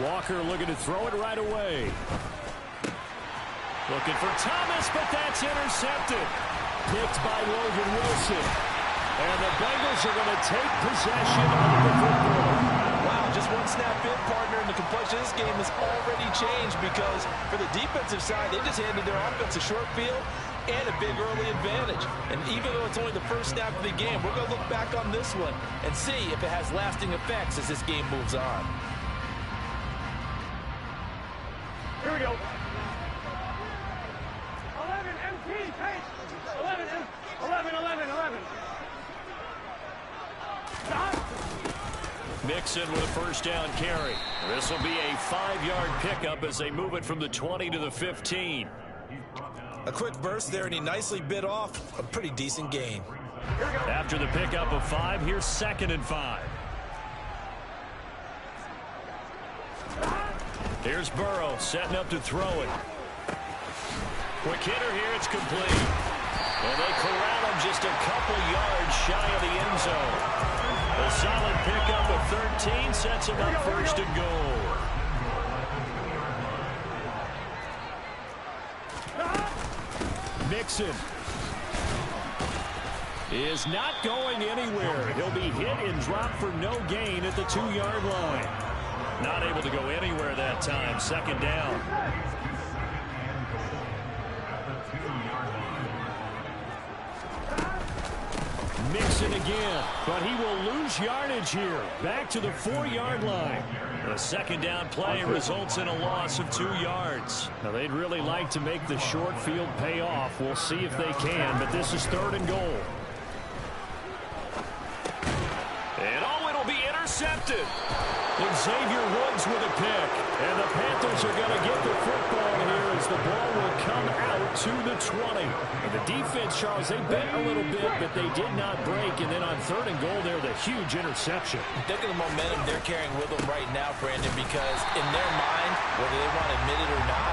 Walker looking to throw it right away. Looking for Thomas, but that's intercepted. Picked by Logan Wilson. And the Bengals are going to take possession of the football. Wow, just one snap in, partner, and the complexion of this game has already changed because for the defensive side, they just handed their offense a short field and a big early advantage. And even though it's only the first snap of the game, we're going to look back on this one and see if it has lasting effects as this game moves on. Here we go. 11 MP, pace. 11. Stop. Mixon with a first down carry. This will be a 5-yard pickup as they move it from the 20 to the 15. A quick burst there, and he nicely bit off a pretty decent gain. After the pickup of 5, here's 2nd and 5. Here's Burrow setting up to throw it. Quick hitter here, it's complete. And they corral him just a couple yards shy of the end zone. A solid pickup of 13 sets him up 1st and goal. Mixon is not going anywhere. He'll be hit and dropped for no gain at the 2-yard line. Not able to go anywhere that time. 2nd down. Mixon again, but he will lose yardage here. Back to the 4-yard line. The 2nd down play results in a loss of 2 yards. Now, they'd really like to make the short field pay off. We'll see if they can, but this is 3rd and goal. And it'll be intercepted. And Xavier Woods with a pick. And the Panthers are going to get the football here as the ball will come out to the 20. And the defense, Charles, they bent a little bit, but they did not break. And then on 3rd and goal there, the huge interception. Look at the momentum they're carrying with them right now, Brandon, because in their mind, whether they want to admit it or not,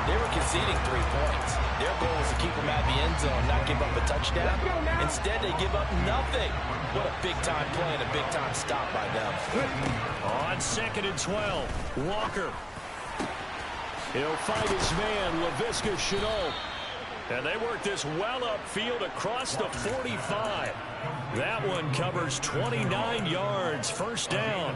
they were conceding 3 points. Their goal was to keep them out of the end zone, not give up a touchdown. Instead, they give up nothing. What a big-time play and a big-time stop by them. On 2nd and 12, Walker. He'll fight his man, Laviska Shenault. And they work this well upfield across the 45. That one covers 29 yards, 1st down.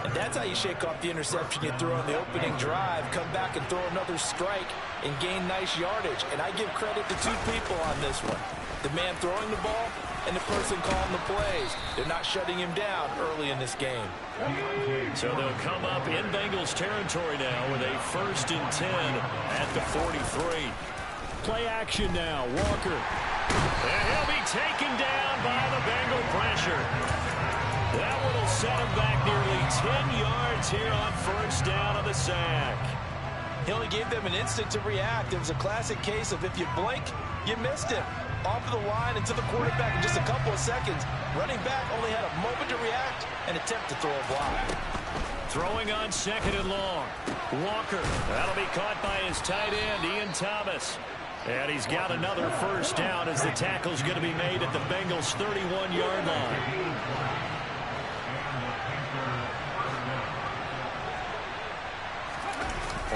And that's how you shake off the interception you threw on the opening drive, come back and throw another strike and gain nice yardage. And I give credit to 2 people on this one. The man throwing the ball and the person calling the plays. They're not shutting him down early in this game. So they'll come up in Bengals territory now with a 1st and 10 at the 43. Play action now, Walker. And he'll be taken down by the Bengal pressure. That one will set him back nearly 10 yards here on 1st down of the sack. He only gave them an instant to react. It was a classic case of if you blink, you missed him. Off of the line and to the quarterback in just a couple of seconds. Running back only had a moment to react and attempt to throw a block. Throwing on 2nd and long. Walker. That'll be caught by his tight end, Ian Thomas. And he's got another 1st down as the tackle's going to be made at the Bengals' 31-yard line.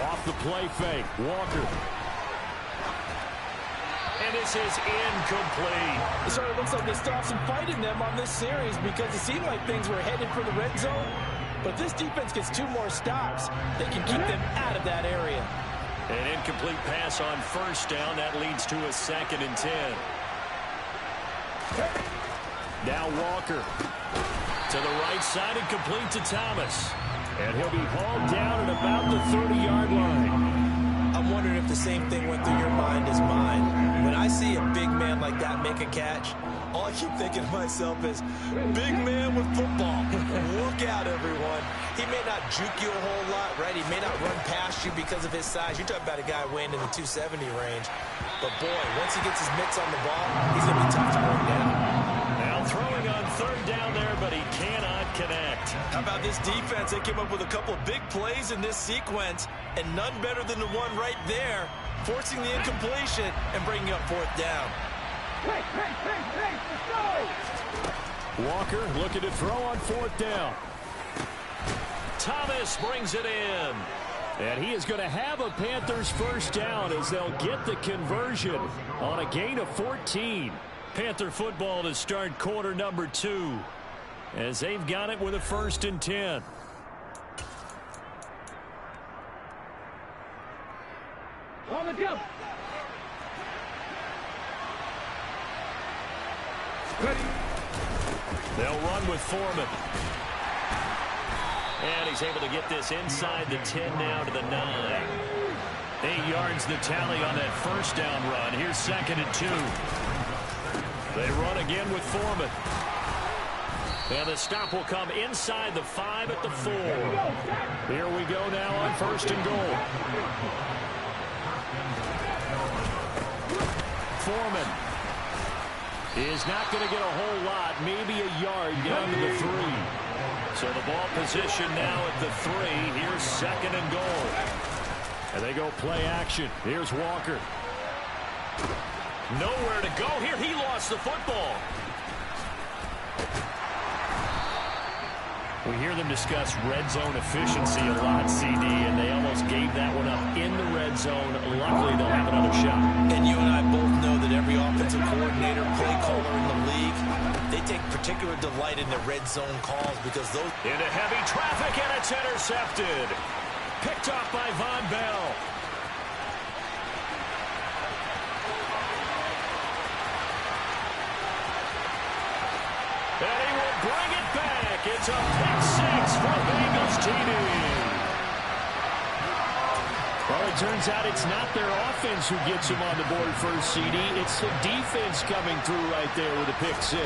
Off the play fake, Walker. And this is incomplete. It sort of looks like they stopped some fight in them on this series because it seemed like things were headed for the red zone. But this defense gets 2 more stops. They can keep them out of that area. An incomplete pass on 1st down. That leads to a 2nd and 10. Now Walker to the right side and complete to Thomas. And he'll be hauled down at about the 30-yard line. I'm wondering if the same thing went through your mind as mine. When I see a big man like that make a catch, all I keep thinking to myself is, big man with football. Look out, everyone. He may not juke you a whole lot, right? He may not run past you because of his size. You're talking about a guy weighing in the 270 range. But, boy, once he gets his mitts on the ball, he's going to be tough to bring down. Now throwing on 3rd down there, but he cannot connect. How about this defense, they came up with a couple of big plays in this sequence, and none better than the one right there, forcing the incompletion and bringing up fourth down. Hey, let's go! Walker looking to throw on fourth down. Thomas brings it in. And he is going to have a Panthers first down as they'll get the conversion on a gain of 14. Panther football to start quarter number 2 as they've got it with a 1st and 10. On the jump. Ready. They'll run with Foreman. And he's able to get this inside the 10 now to the 9. 8 yards the tally on that first down run. Here's 2nd and 2. They run again with Foreman. And the stop will come inside the 5 at the 4. Here we go now on 1st and goal. Foreman is not going to get a whole lot, maybe a yard down to the 3. So the ball position now at the 3. Here's 2nd and goal. And they go play action. Here's Walker. Nowhere to go here. He lost the football. We hear them discuss red zone efficiency a lot, CD, and they almost gave that one up in the red zone. Luckily, they'll have another shot. And you and I both know that every offensive coordinator, play caller in the league, they take particular delight in their red zone calls because those... Into heavy traffic, and it's intercepted. Picked off by Von Bell. And he will bring it back. It's a pick 6 for Bengals TD. Well, it turns out it's not their offense who gets them on the board first, CD. It's the defense coming through right there with a pick 6.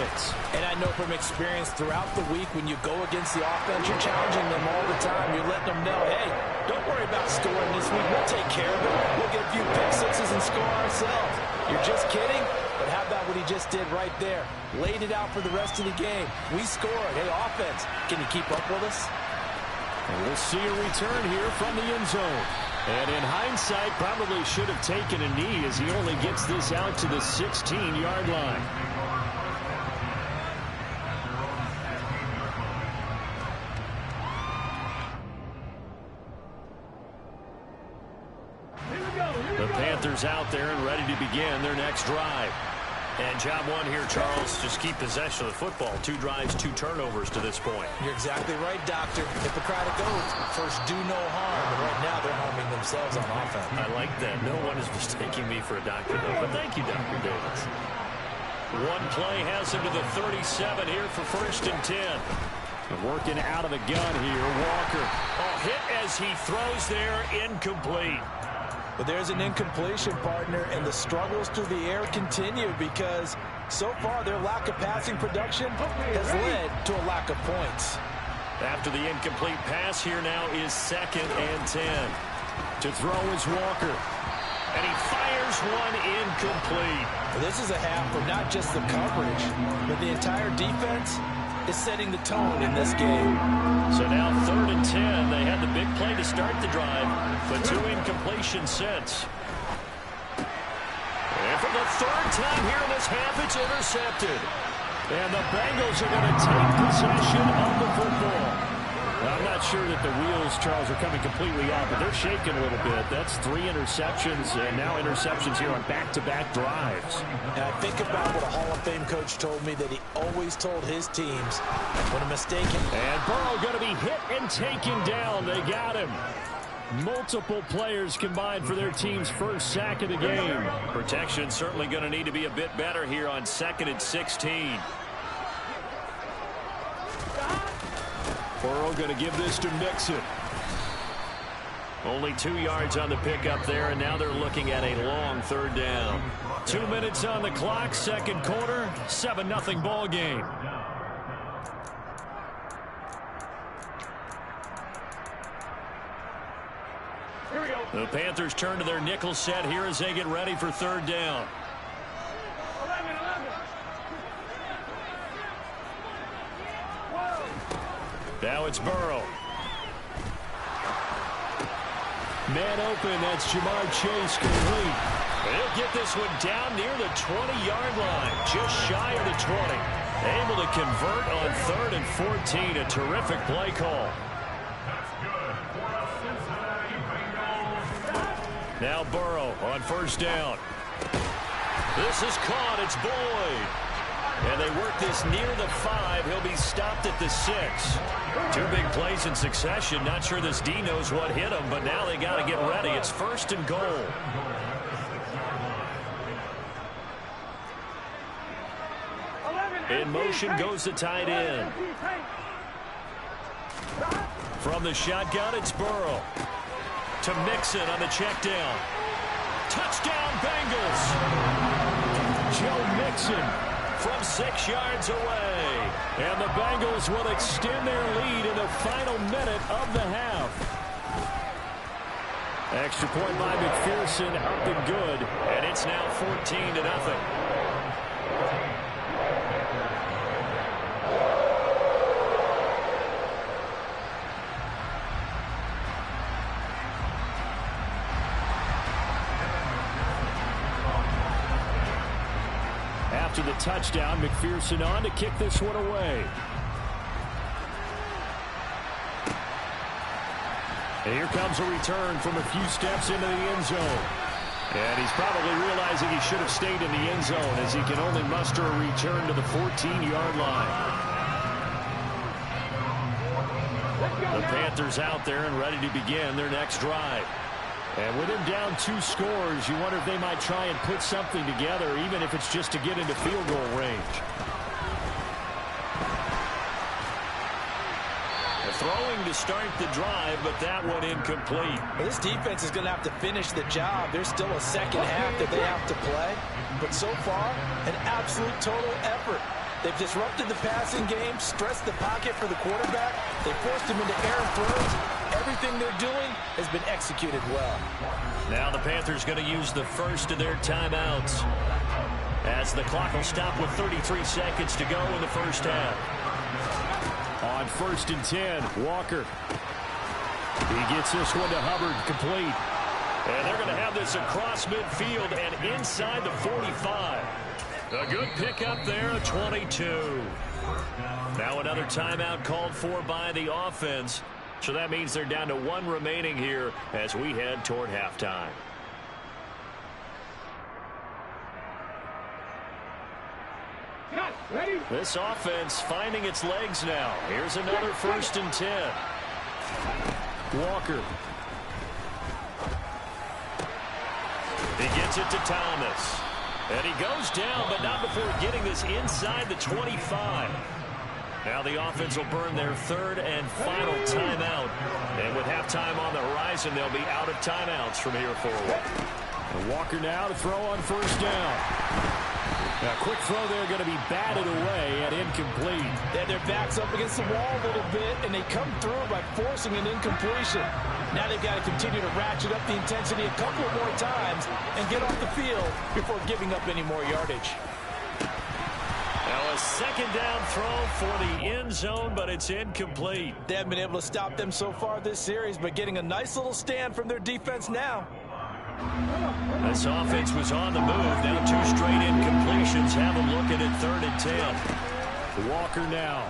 And I know from experience throughout the week when you go against the offense, you're challenging them all the time. You're letting them know, hey, don't worry about scoring this week. We'll take care of it. We'll get a few pick 6s and score ourselves. You're just kidding? But how about what he just did right there? Laid it out for the rest of the game. We scored. Hey, offense, can you keep up with us? And we'll see a return here from the end zone. And in hindsight, probably should have taken a knee as he only gets this out to the 16-yard line. The Panthers out there and ready to begin their next drive. And job one here, Charles, just keep possession of the football. 2 drives, 2 turnovers to this point. You're exactly right, Doctor. Hippocratic oath. First, do no harm. And right now, they're harming themselves on offense. I like that. No one is mistaking me for a doctor, though. But thank you, Dr. Davis. One play has him to the 37 here for 1st and 10. And working out of the gun here, Walker. Oh, hit as he throws there, incomplete. But there's an incompletion, partner, and the struggles through the air continue because so far their lack of passing production has led to a lack of points. After the incomplete pass, here now is 2nd and 10. To throw is Walker. And he fires one incomplete. This is a half where not just the coverage, but the entire defense is setting the tone in this game. So now 3rd and 10. They had the big play to start the drive, but 2 incompletions since. And for the 3rd time here in this half, it's intercepted. And the Bengals are going to take possession of the football. I'm not sure that the wheels, Charles, are coming completely off, but they're shaking a little bit. That's 3 interceptions, and now interceptions here on back-to-back drives. And I think about what a Hall of Fame coach told me that he always told his teams when a mistake... And Burrow going to be hit and taken down. They got him. Multiple players combined for their team's first sack of the game. Protection certainly going to need to be a bit better here on 2nd and 16. Burrow going to give this to Mixon. Only 2 yards on the pickup there, and now they're looking at a long 3rd down. 2 minutes on the clock, 2nd quarter, 7-0 ball game. Here we go. The Panthers turn to their nickel set here as they get ready for 3rd down. 11. Now it's Burrow. Man open, that's Jamar Chase complete. He'll get this one down near the 20-yard line, just shy of the 20. Able to convert on 3rd and 14, a terrific play call. Now Burrow on 1st down. This is caught, it's Boyd. And they work this near the 5. He'll be stopped at the 6. 2 big plays in succession. Not sure this D knows what hit him, but now they got to get ready. It's 1st and goal. In motion goes the tight end. From the shotgun, it's Burrow. To Mixon on the check down. Touchdown, Bengals. Joe Mixon from 6 yards away. And the Bengals will extend their lead in the final minute of the half. Extra point by McPherson, up and good. And it's now 14-0. After the touchdown, McPherson on to kick this one away. And here comes a return from a few steps into the end zone. And he's probably realizing he should have stayed in the end zone as he can only muster a return to the 14-yard line. The Panthers out there and ready to begin their next drive. And with him down 2 scores, you wonder if they might try and put something together, even if it's just to get into field goal range. Throwing to start the drive, but that one incomplete. Well, this defense is going to have to finish the job. There's still a second half that they have to play. But so far, an absolute total effort. They've disrupted the passing game, stressed the pocket for the quarterback. They forced him into air throws. Everything they're doing has been executed well. Now the Panthers going to use the first of their timeouts, as the clock will stop with 33 seconds to go in the first half. On 1st and 10, Walker. He gets this one to Hubbard, complete. And they're going to have this across midfield and inside the 45. A good pickup there, a 22. Now another timeout called for by the offense. So that means they're down to 1 remaining here as we head toward halftime. Ready? This offense finding its legs now. Here's another 1st and 10. Walker. He gets it to Thomas. And he goes down, but not before getting this inside the 25. Now the offense will burn their 3rd and final timeout. And with halftime on the horizon, they'll be out of timeouts from here forward. And Walker now to throw on 1st down. Now, quick throw there, going to be batted away and incomplete. They had their backs up against the wall a little bit, and they come through by forcing an incompletion. Now they've got to continue to ratchet up the intensity a couple of more times and get off the field before giving up any more yardage. Now a 2nd down throw for the end zone, but it's incomplete. They haven't been able to stop them so far this series, but getting a nice little stand from their defense now. This offense was on the move. Now 2 straight incompletions have them looking at 3rd and 10. Walker now.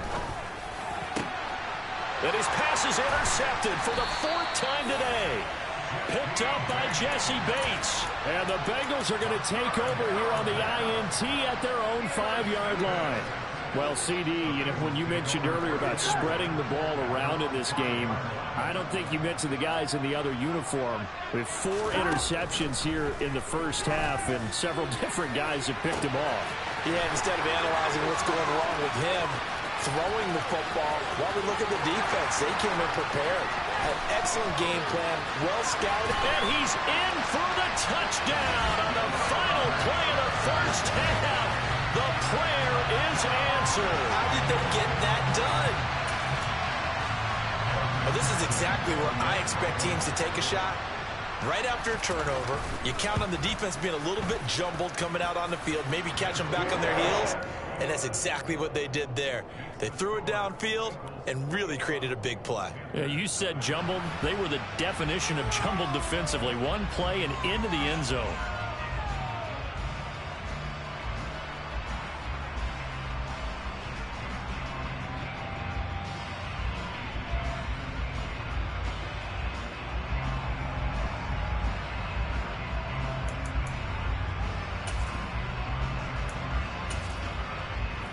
And his pass is intercepted for the 4th time today. Picked up by Jesse Bates. And the Bengals are going to take over here on the INT at their own 5-yard line. Well, CD, when you mentioned earlier about spreading the ball around in this game, I don't think you mentioned the guys in the other uniform. With 4 interceptions here in the first half, and several different guys have picked them off. Yeah, instead of analyzing what's going wrong with him throwing the football, while we look at the defense, they came in prepared. An excellent game plan, well scouted. And he's in for the touchdown on the final play of the first half. The prayer is answered. How did they get that done? Well, this is exactly where I expect teams to take a shot. Right after a turnover, you count on the defense being a little bit jumbled coming out on the field, maybe catch them back on their heels, and that's exactly what they did there. They threw it downfield and really created a big play. Yeah, you said jumbled. They were the definition of jumbled defensively. One play and into the end zone.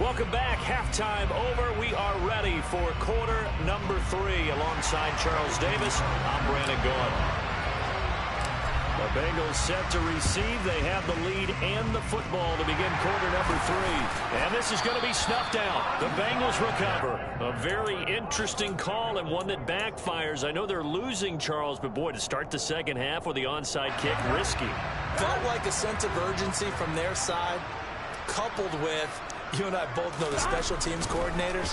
Welcome back. Halftime over. We are ready for quarter number 3. Alongside Charles Davis, I'm Brandon Gaudin. The Bengals set to receive. They have the lead and the football to begin quarter number 3. And this is going to be snuffed out. The Bengals recover. A very interesting call and one that backfires. I know they're losing, Charles, but boy, to start the second half with the onside kick, risky. Felt like a sense of urgency from their side, coupled with, you and I both know the special teams coordinators,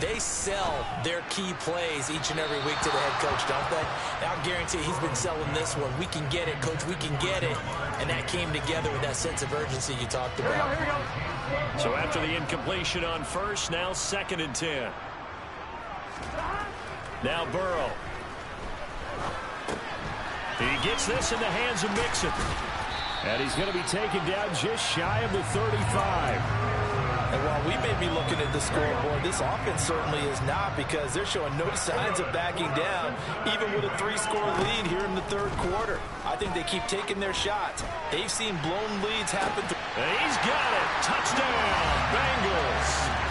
they sell their key plays each and every week to the head coach, don't they? Now, I guarantee he's been selling this one. We can get it, coach, we can get it. And that came together with that sense of urgency you talked about. Here we go. So after the incompletion on first, now 2nd and 10. Now Burrow. He gets this in the hands of Mixon. And he's going to be taken down just shy of the 35. And while we may be looking at the scoreboard, this offense certainly is not, because they're showing no signs of backing down, even with a 3-score lead here in the third quarter. I think they keep taking their shots. They've seen blown leads happen. And he's got it. Touchdown, Bengals.